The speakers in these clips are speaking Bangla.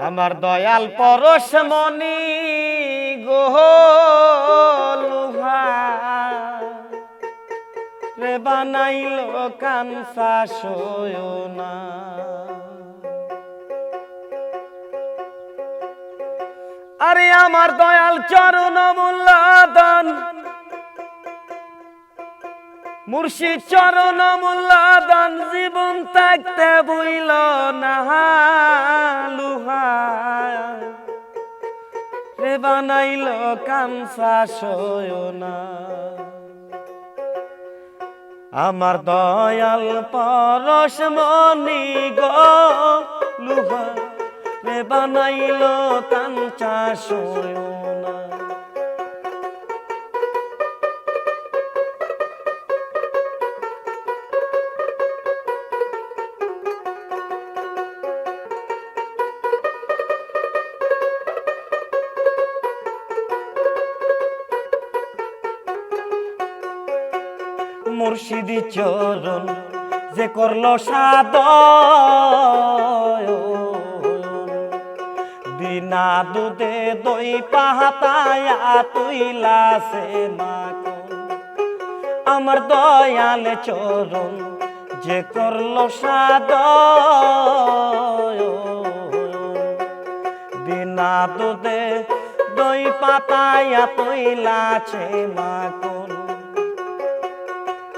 আমার দয়াল পরশমণি গো লুহা রে বানাইল কানসা সয়না। আরে আমার দয়াল চরণ মূল্যদান মুর্শিদ চরণ মূল্যদান জীবন থাকতে বইল না লুহা রে বানাইল কানসা সয়না। আমার দয়াল পরশমণি গো লুহা রে বানাইল কানসা সয়না। মুর্শিদি চরণ যে করলো সাদয় বিনা দুধে দই পাহাতায়া তুইলাছে মাখন। আমার দয়াল চরণ যে করলো সাদয় বিনা দুধে দই পাতায়া তুইলাছে মাখন।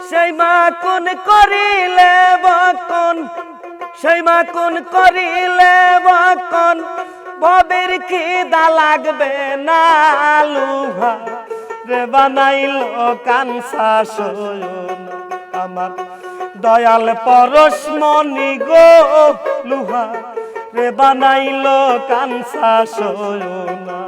সেই মাখন করিলে বকন সেই মাখন করিলে বকন ভবের খিদা লাগবে না লুহা রে বানাইল কানসা সয়না। আমার দয়াল পরশমণি গো লুহা রে বানাইল কানসা সয়না।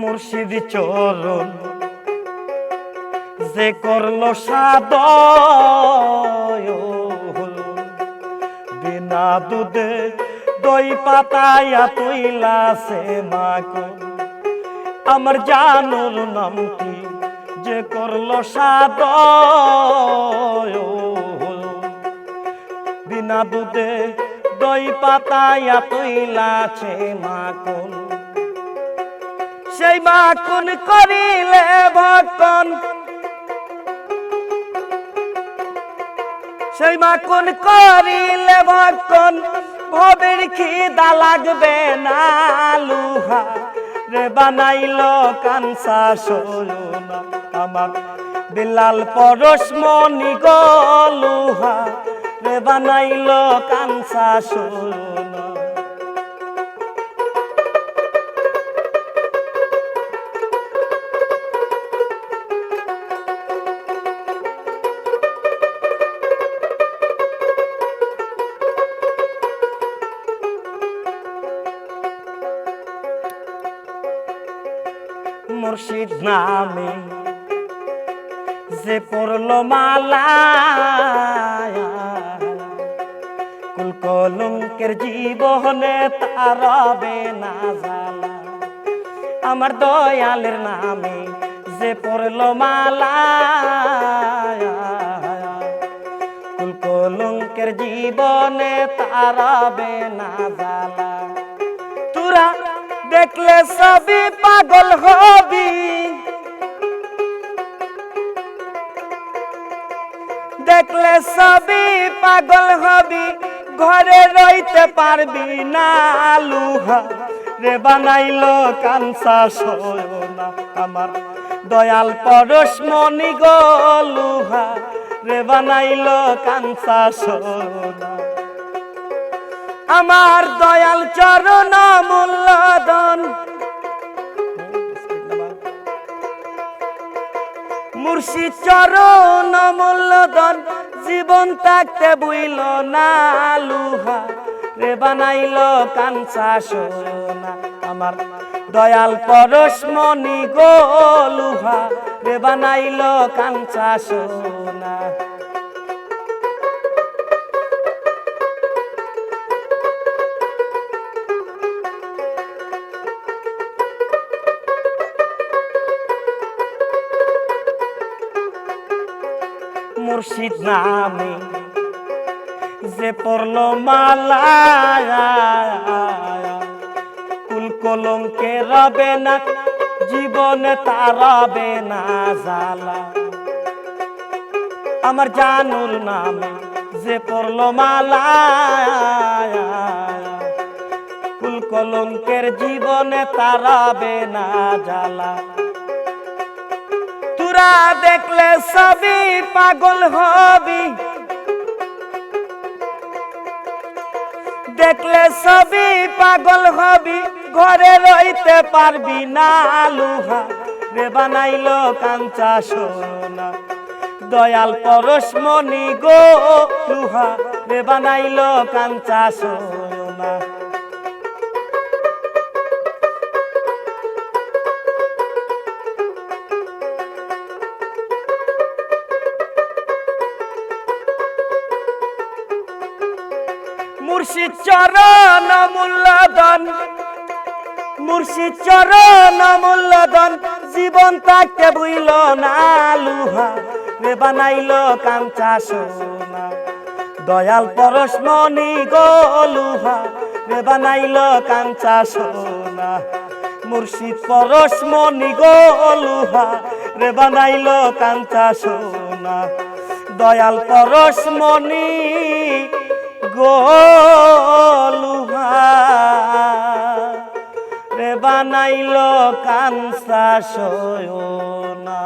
মুর্শিদ চরণ যে করলো সাদয় বিনা দুধে দই পাতায়া তুইলাছে মাখন। আমার জানুর নাম কি যে করলো সাদয় বিনা দুধে দই পাতায়া তুইলাছে মাখন। সেই মাখন করিলে ভক্ষণ সেই মাখন করিলে ভক্ষণ ভবের খিদা লাগবে না লুহা রে বানাইল কানসা সয়না। আমার বিলাল পরশমণি গো লুহা রে বানাইল কানসা সয়না। মুর্শিদ নামে যে পড়লো মালা কুল কলঙ্কের জীবনে তারবে না জ্বালা। আমার দয়ালের নামে যে পড়লো মালা কুল কলঙ্কের জীবনে তারবে না জ্বালা। তোরা দেখলে সবই পাগল হবি দেখলে সবই পাগল হবি ঘরে রইতে পারবি না লুহা রে বানাইল কানসা সয়না। আমার দয়াল পরশমণি গো লুহা রে বানাইল কানসা সয়না। আমার দয়াল চরণ মূল্যদান মুর্শিদ চরণ মূল্যদান জীবন থাকতে বইল না লুহা রে বানাইল কানসা সয়না। আমার দয়াল পরশমণি গো লুহা রে বানাইল কাঞ্চা সোনা। মুর্শিদ নামে যে পড়ল মালা কুল কলঙ্কে রবে না জীবনে তারাবে না জালা। আমার জানুর নামে যে পড়ল মালা কুল কলঙ্কের জীবনে তারাবে না জালা। তোরা দেখলে সবই পাগল হবি, দেখলে সবই পাগল হবি, ঘরে রইতে পারবি না লুহা রে বানাইল কাঞ্চা সোনা। দয়াল পরশমণি গো লুহা রে বানাইল কাঞ্চা সোনা। মুর্শিদ চরণ মূল্যধন, মুর্শিদ চরণ মূল্যধন, জীবন থাকতে বুইল না লুহা রে বানাইল কাঞ্চা সোনা। দয়াল পরশমণি গো লুহা রে বানাইল কাঞ্চা সোনা। মুর্শিদ পরশমণি গো লুহা রে বানাইল কাঞ্চা সোনা। দয়াল পরশমণি গোলুহা রে বানাইল কাঞ্চা সোনা।